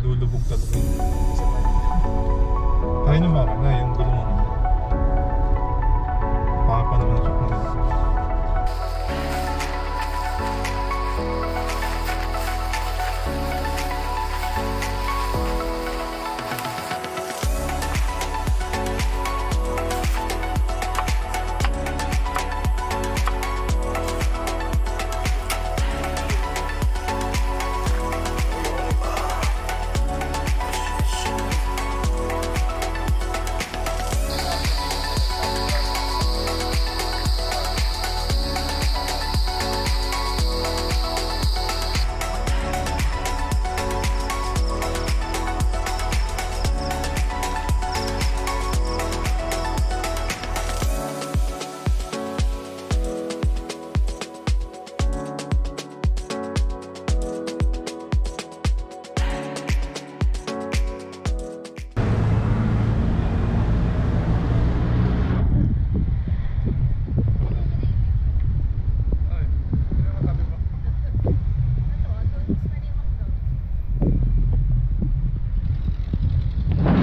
lulubog talaga yun. Tayo na mara na yung gulungan na. Pangit pa naman ang shock na ganun.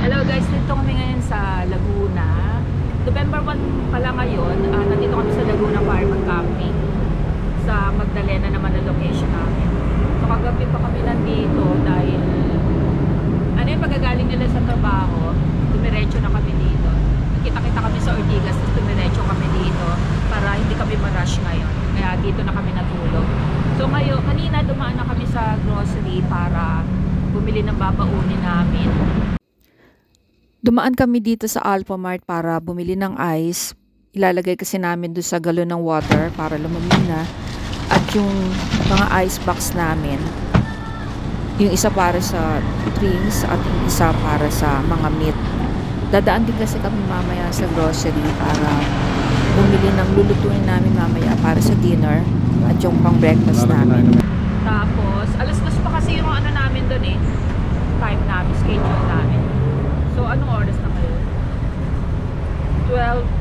Hello guys, dito kami ngayon sa Laguna. November 1 pala ngayon, nandito kami sa Laguna Fireman Camping. Sa Magdalena naman ang location namin. So kagabi pa kami nandito dahil yung pagagaling nila sa trabaho, dumiretso na kami dito. Kita-kita kami sa Ortigas, tapos dumiretso kami dito para hindi kami ma-rush ngayon. Kaya dito na kami natulog. So ngayon, kanina dumaan na kami sa grocery para bumili ng babaunin namin. Dumaan kami dito sa Alphamart para bumili ng ice. Ilalagay kasi namin doon sa galon ng water para lumamig na. At yung mga ice box namin, yung isa para sa drinks at yung isa para sa mga meat. Dadaan din kasi kami mamaya sa grocery para bumili ng lulutuin namin mamaya para sa dinner at yung pang breakfast namin. Tapos, alas 2 pa kasi yung ano namin doon time namin, schedule namin. So, anong oras na kayo?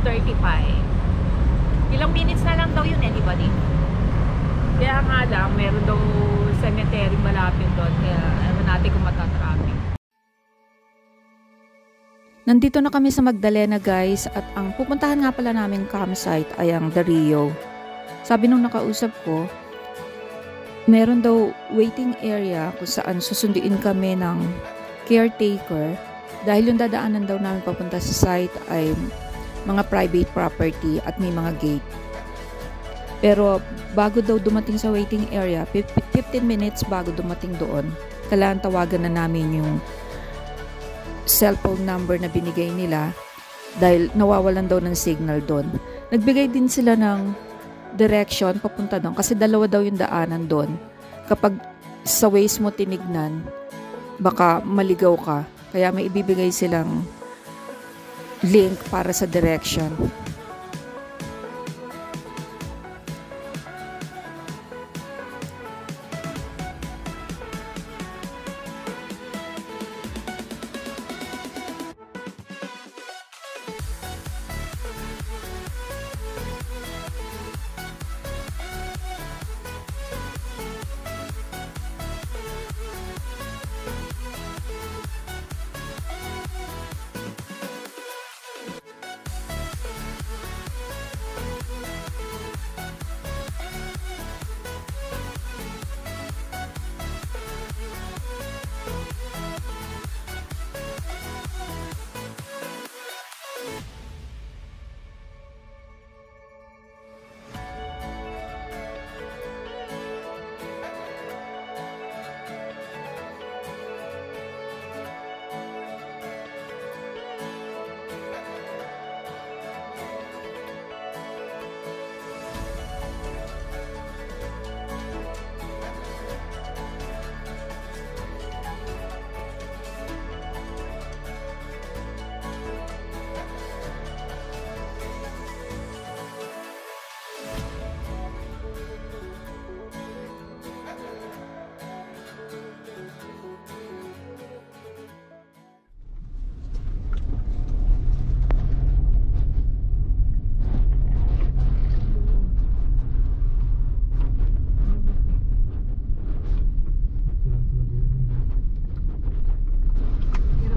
12:35. Ilang minutes na lang daw yun, anybody? Kaya nga lang, meron daw cemetery malapit doon. Kaya, ewan natin kung matatraffic. Nandito na kami sa Magdalena, guys. At ang pupuntahan nga pala namin campsite ay ang The Rio. Sabi nung nakausap ko, meron daw waiting area kung saan susunduin kami ng caretaker. Dahil yung dadaanan daw namin papunta sa site ay mga private property at may mga gate. Pero bago daw dumating sa waiting area, 15 minutes bago dumating doon, kailangan tawagan na namin yung cellphone number na binigay nila dahil nawawalan daw ng signal doon. Nagbigay din sila ng direction papunta doon kasi dalawa daw yung daanan doon. Kapag sa Waze mo tinignan, baka maligaw ka. Kaya may ibibigay silang link para sa direction.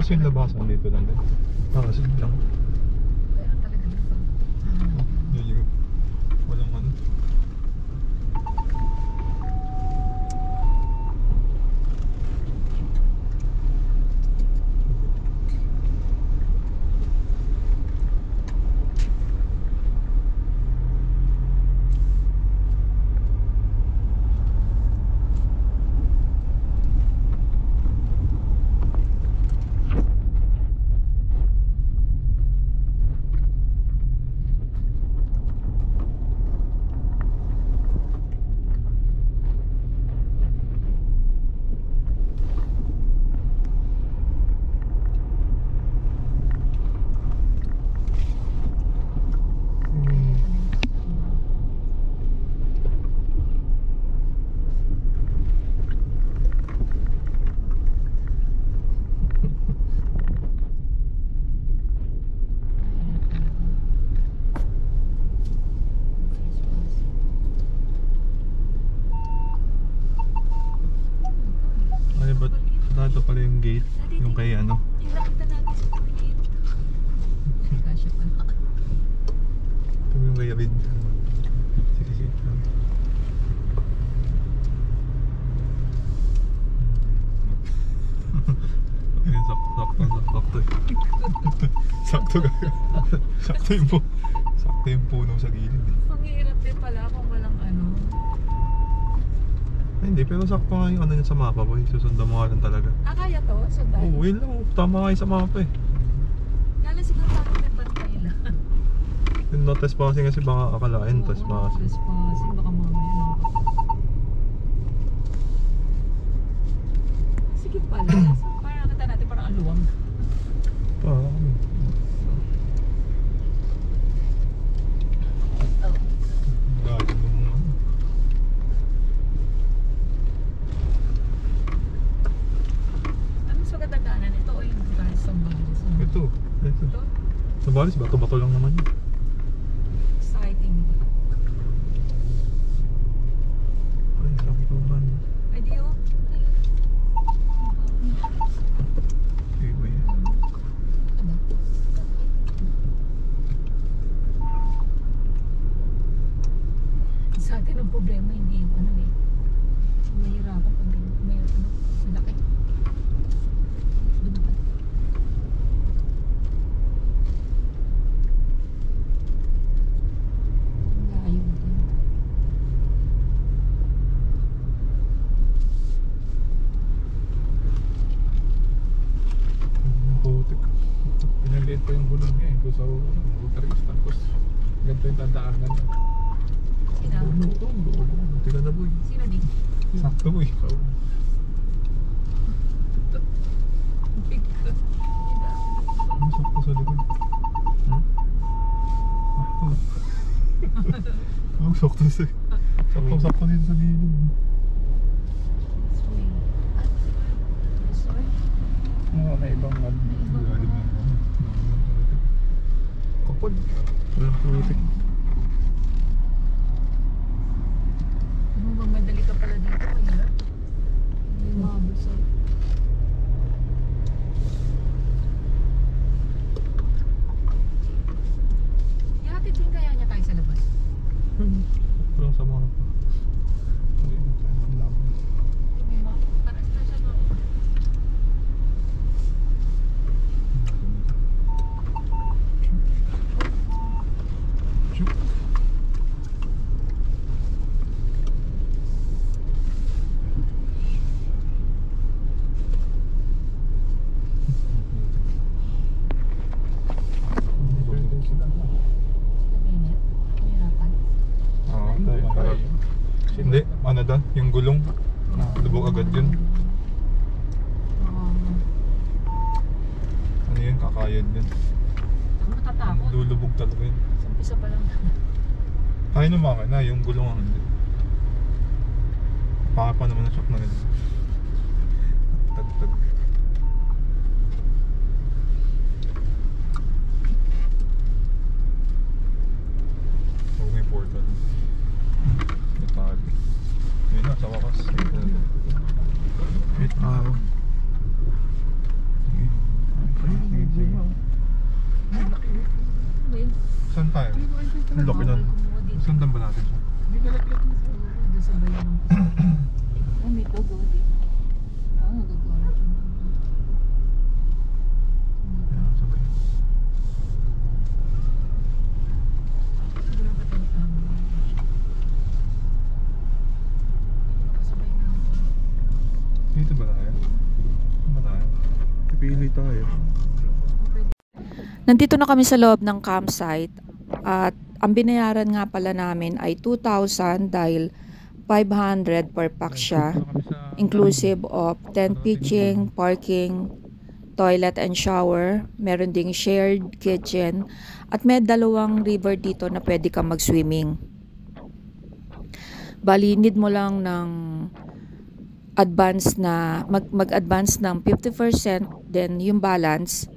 Tapos yung labasan dito lang din. Kasi lang. Pero talaga dito. Yung walang ano. Ay, ba't nado pala yung gate? Yung kay ano? Yung nakita natin sa kulit. Kasya pa. Ito yung kay Abid. Sige, sige. Ayun, sakto. Sakto kaya. Sakto yung puno sa gilid eh. Panghihirap din pala kung walang ano. Ay, hindi, pero sakto nga yung ano yun sa mapa boy. Susundan mo nga lang talaga. Kaya to? Sundan? Oo, yun lang. Tama nga yung sa mapa eh. Lalo siguro parang may bantay lang. Yung no trespassing kasi baka akalain trespassing. Trespassing. Baka mamaya no. Sige pala. So, parang nakita natin parang aluwang. Galing mo mga ano. Ano mas magandang daanan ito o yung dahil sa Sambales? Ito. Ito? Sa Balis, bato-bato lang naman yun. Exciting. Ay, sabi ko ba? Ay di oh. Freeway. Ano? Sa atin ang problema hindi yung ano eh. Mahirapan pag may ano, malaki. Bunda. Layo din. Putik. Pinaliit pa yung gulong niya eh. Doon sa motorist. Tapos ganito yung tandaanan. Sino? Buti ka na boy. Sino di? Sakto boy. So, Ano sakto sa likod? Ang sakto sa... Sakto dito sa gilid. Swing. Sorry. mga kaibang ano. Lalim na. Kapag. Walang putik. Ano bang madali ka pala dito? Mahirap. Hindi mahabol sa'yo. Ihatid din kaya niya tayo sa labas? Walang sama ka pa. Hindi na tayo mamlaban. Hindi ma... Paras na siya doon. Pwede sila na. Minute. Mahirapan. Oo, Hindi, parang... Hindi, ano doon? Yung gulong. Lubog agad yun. Ano yun? Kakayod yun. Ang nakatakot. Lulubog talaga yun. Sa umpisa pa lang. Kaya naman na, yung gulong ang hindi. Paka pa naman ang shock na ganun. Tag-tag. Huwag may portal. Natali. Yun na, sa wakas. Wait, araw. Sige. Saan tayo? Ang laki nun. Sundan ba natin siya? Hindi nalaglag mo sa doon sa bayan ng... Oh, may logo din. Oh, gagawa. Yeah, sabay. Dito ba tayo? Saan ba tayo? Pipili tayo. Nandito na kami sa loob ng campsite at ang binayaran nga pala namin ay 2,000 dahil 500 per pack siya, inclusive of tent pitching, parking, toilet and shower, meron ding shared kitchen at may dalawang river dito na pwede kang mag-swimming. Bali, need mo lang ng advance na mag-advance ng 50%, then yung balance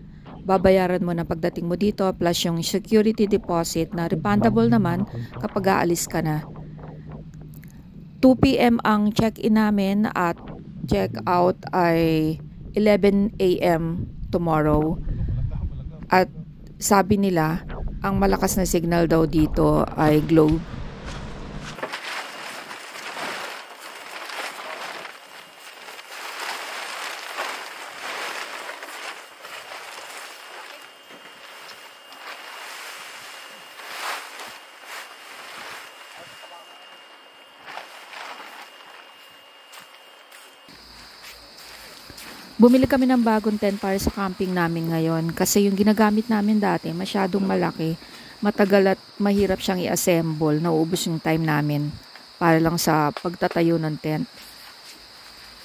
babayaran mo na pagdating mo dito plus yung security deposit na refundable naman kapag aalis ka na. 2 p.m. ang check-in namin at check-out ay 11 a.m. tomorrow. At sabi nila, ang malakas na signal daw dito ay Globe. Bumili kami ng bagong tent para sa camping namin ngayon kasi yung ginagamit namin dati masyadong malaki, matagal at mahirap siyang i-assemble, nauubos yung time namin para lang sa pagtatayo ng tent.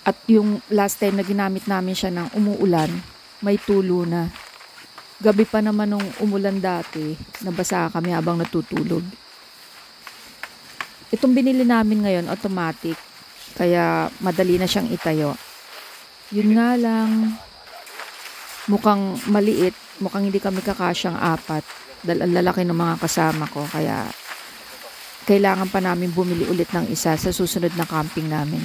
At yung last time na ginamit namin siya ng umuulan, may tulo na. Gabi pa naman nung umulan dati, nabasa kami habang natutulog. Itong binili namin ngayon, automatic, kaya madali na siyang itayo. Yun nga lang, mukhang maliit, mukhang hindi kami kakasyang 4 dahil ang lalaki ng mga kasama ko, kaya kailangan pa namin bumili ulit ng isa sa susunod na camping namin.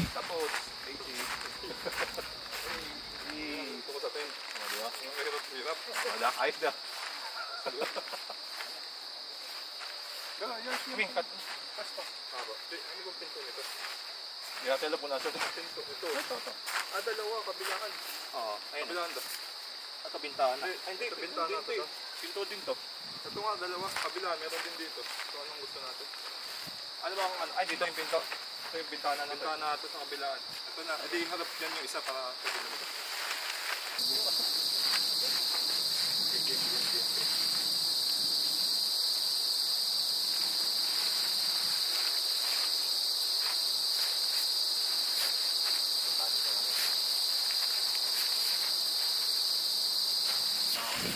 Tela po nasa pinto. Ito. Dalawa, kabilaan. Oo, ayun. Kabilaan to. Kabintahan. Hindi, kabintahan na to. Pinto din to. Ito nga, dalawa. Kabilaan, meron din dito. So, anong gusto natin? Ano ba ang ano? Ay, dito yung pinto. Ito yung bintana natin. Bintana natin sa kabilaan. Ito na. Hindi, harap dyan yung isa para pwede naman.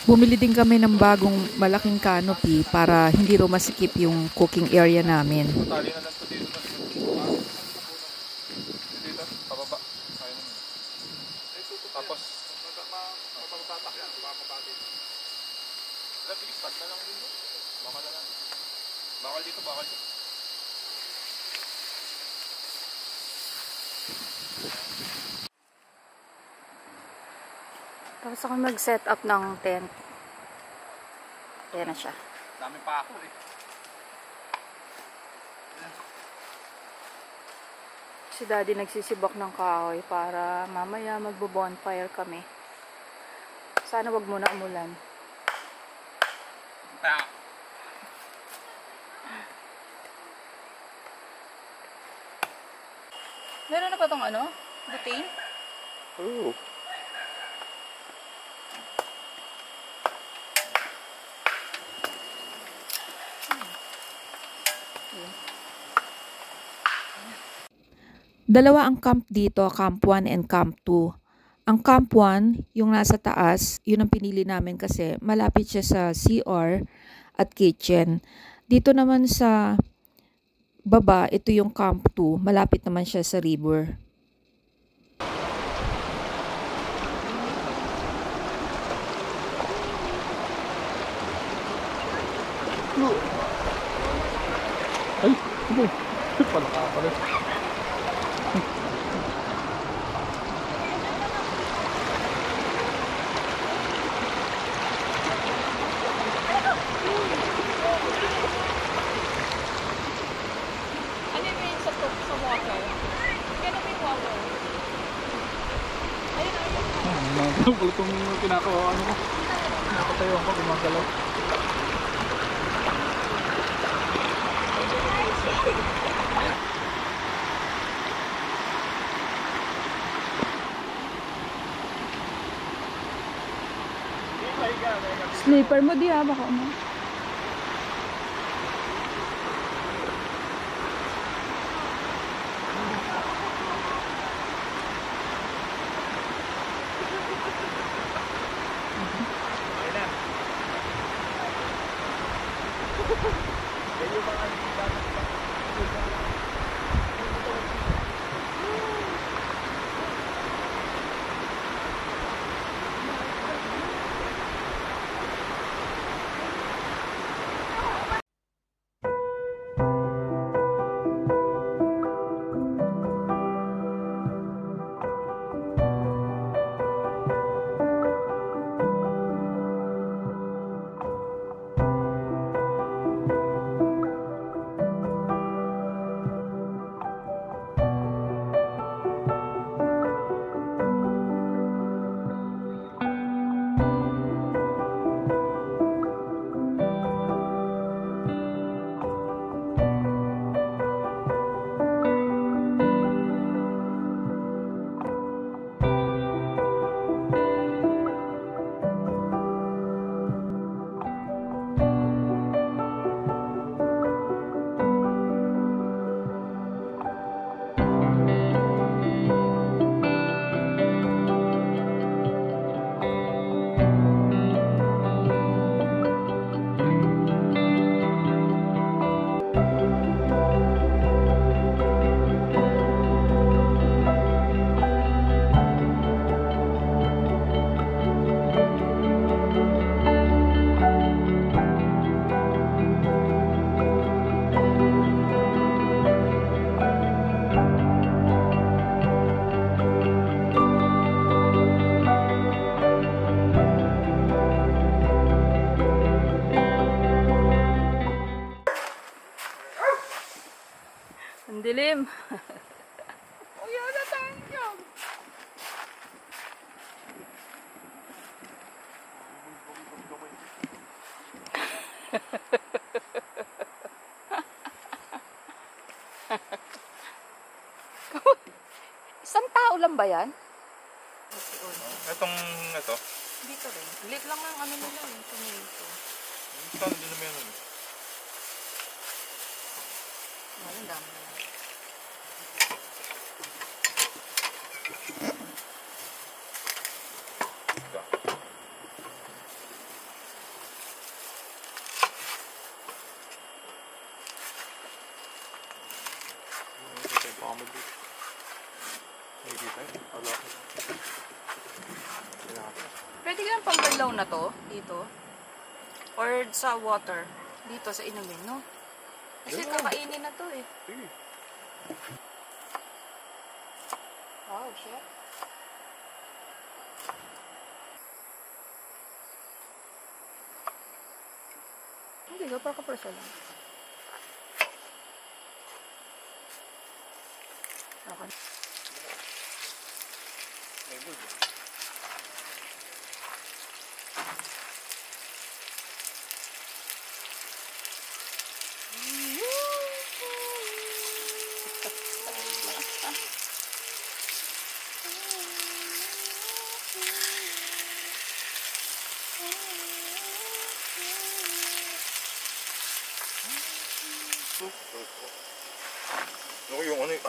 Bumili din kami ng bagong malaking canopy para hindi raw masikip yung cooking area namin. Tali na lang ito dito. Dito, pababa. Ayun. Tapos, mapagtatak yan. Mapapagin. Sige, pag na lang din. Bakal na lang. Bakal dito, bakal dito. Tapos ako mag-set up ng tent. Ayan na siya. Dami pa ako eh. Si Daddy nagsisibak ng kahoy para mamaya magbo-bonfire kami. Sana wag muna umulan. Meron na pa tong ano? Butane? Oo. Dalawa ang camp dito, Camp 1 and Camp 2. Ang Camp 1, yung nasa taas, yun ang pinili namin kasi malapit siya sa CR at kitchen. Dito naman sa baba, ito yung Camp 2, malapit naman siya sa river. Ay, ito. Palaka pala. Nakulit yung ano ko. Nakatayo ako, gumagalaw. Slipper mo di ha, baka ano. Ang dilim. Uy, na tayo. Isang tao lang ba yan? Ito. Dito rin. Lit lang ang ano nila yung tomato. Saan din naman yan? Ang dami na. Pwede ka pang banlaw na to dito? Or sa water? Dito sa inumin, no? Kasi kakainin na to eh. Wow, shit. Hindi, go para ka-perso lang. Okay. Ako yung ano yung...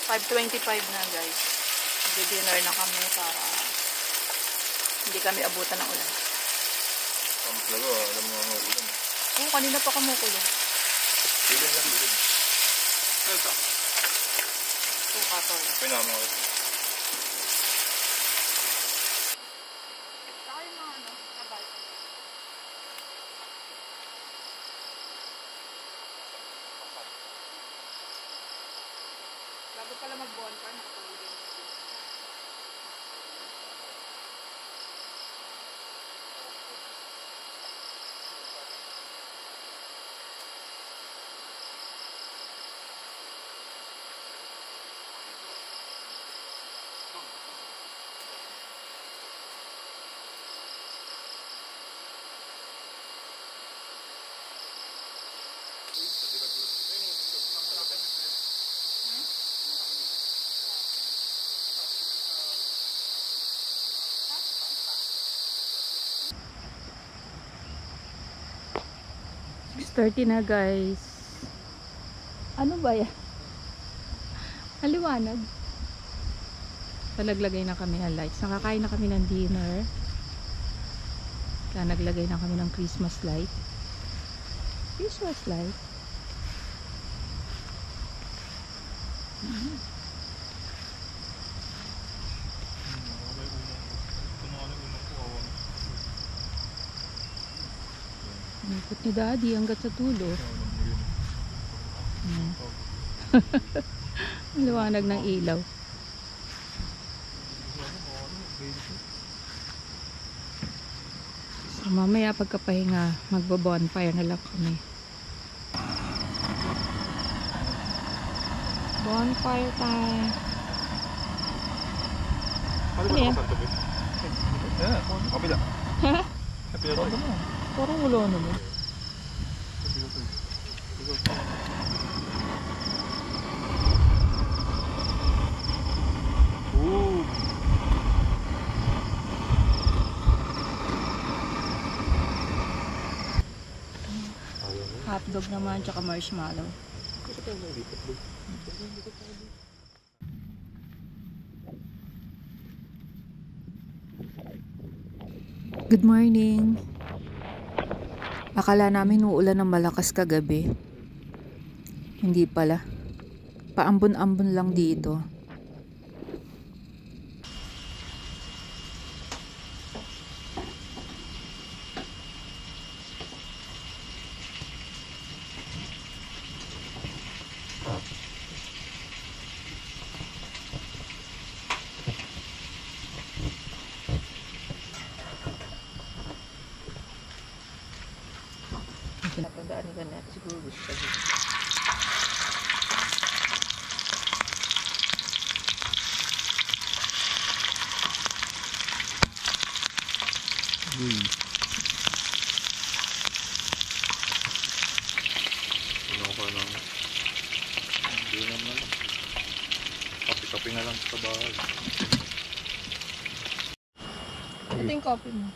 $5.25 na guys. Mag-dinner na kami para hindi kami abutan ng ulan. Talaga, alam mo ang ulan. Oo, kanina pa kumukulo. Bilan lang, bilan. Ito. Katol. Pinama ko. Bago pala mag-bonfire, nakatulog din. 6:30 na guys. Ano ba yan? Aliwanag. Naglagay na kami ng lights. Nakakain na kami ng dinner. Kaya naglagay na kami ng Christmas light. Christmas light. Ikot ni Daddy hanggat sa tulo. Ang liwanag ng ilaw. So, mamaya pagkapahinga, magbo-bonfire na lang kami. Bonfire time. Ano ba Ano yan? sa tabi? Yeah, kapila. Kapila tayo. Parang wala naman. Ooh. Hotdog naman, tsaka marshmallow. Good morning. Akala namin uulan ng malakas kagabi. Hindi pala. Paambon-ambon lang dito. Napagdaan ka na siguro gusto ko. Ano ka lang? Hindi naman. Kapi-kapi na lang sa bahay. Ito yung coffee mo.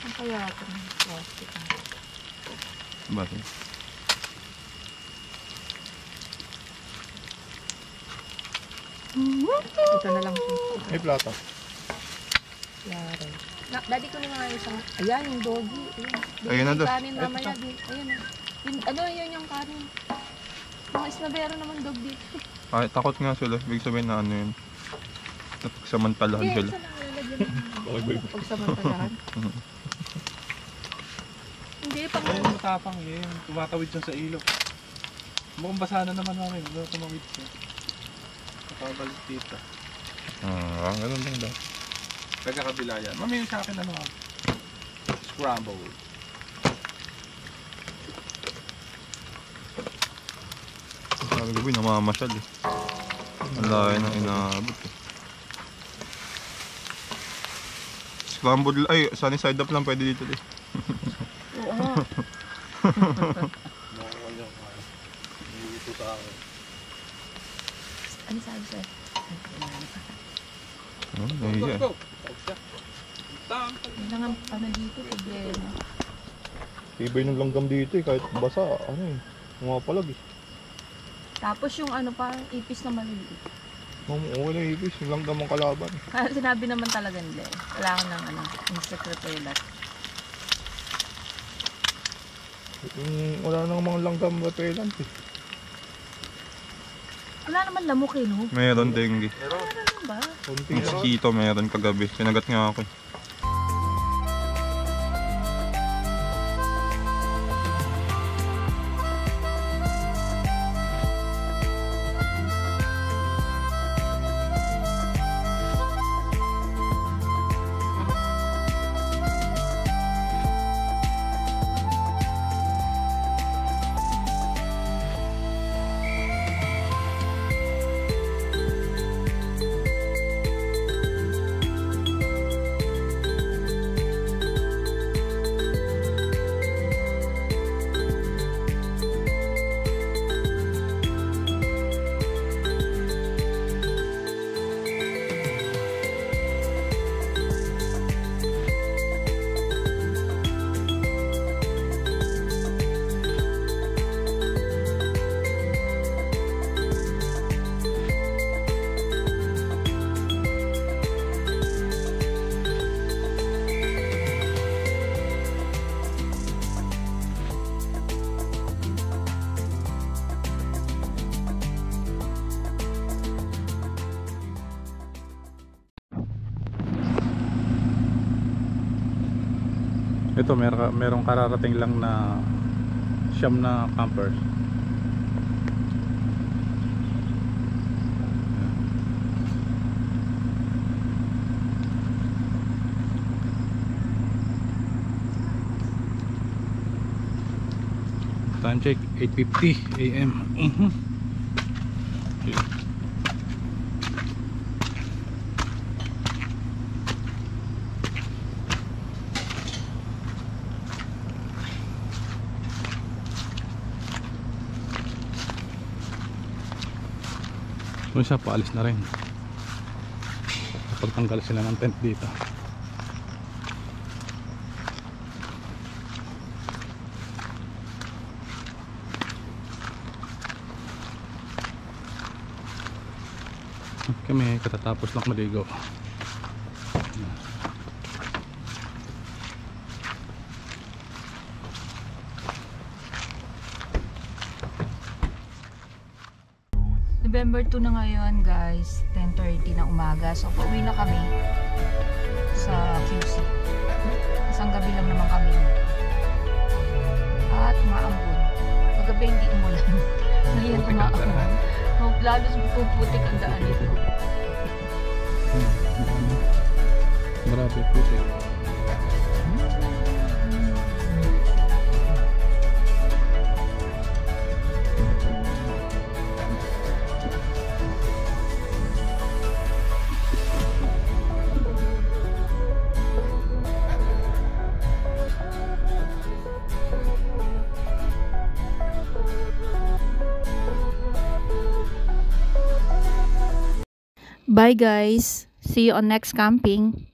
Ang kaya ito ng plastic? Bakit? Ito na lang siya. May plata. Klaro. Daddy ko na nga isang, ayan yung doggy. Ayan na daw. Kanin mamaya. Ayan na. Ano yun yung kanin? Mga isnabero naman dog dito. Ay, takot nga sila. Ibig sabihin na ano yun. Napagsamantalahan sila. Isa lang lalagyan mo. Pagsamantalahan. Hindi, pang... Ayun, matapang yun. Tumatawid siya sa ilog. Mukhang basa na naman namin. Wala tumawid siya. Nakabalik dito. Ganun lang daw. Nagkakabila yan. Mamaya sa akin ano ha? Scramble. Sabi ko, namamasyal eh. Ang layo na inaabot eh. Scrambled, ay, sunny side up lang pwede dito eh. Oo nga. Dito sa akin. Ano sabi sir? Oh, nahiya. Go! Tawag siya. Yun lang ang ano dito, problema. Tibay ng langgam dito eh, kahit basa, ano eh. Umapalag eh. Tapos yung ano parang ipis na maliliit. Okay na ipis, yung langgam ang kalaban. Kaya sinabi naman talaga nila eh. Kailangan ng ano, insect repellent. Wala nang mga langgam repellent eh. Wala naman lamok eh, no? Meron dengue. Ano ba? Yung mosquito meron kagabi. Sinagat nga ako eh. Ito merong kararating lang na siyam na campers. Time check 8:50 AM. Okay. Kung siya paalis na rin, pagtanggal sila ng tent dito. Kami katatapos lang maligo. November 2 na ngayon guys, 10:30 na umaga. So pauwi na kami sa QC. Isang gabi lang naman kami. At umaambon. Paggabi hindi umulan. Ngayon umaambon. Lalo puputik ang daan nito. Marami putik. Bye guys. See you on next camping.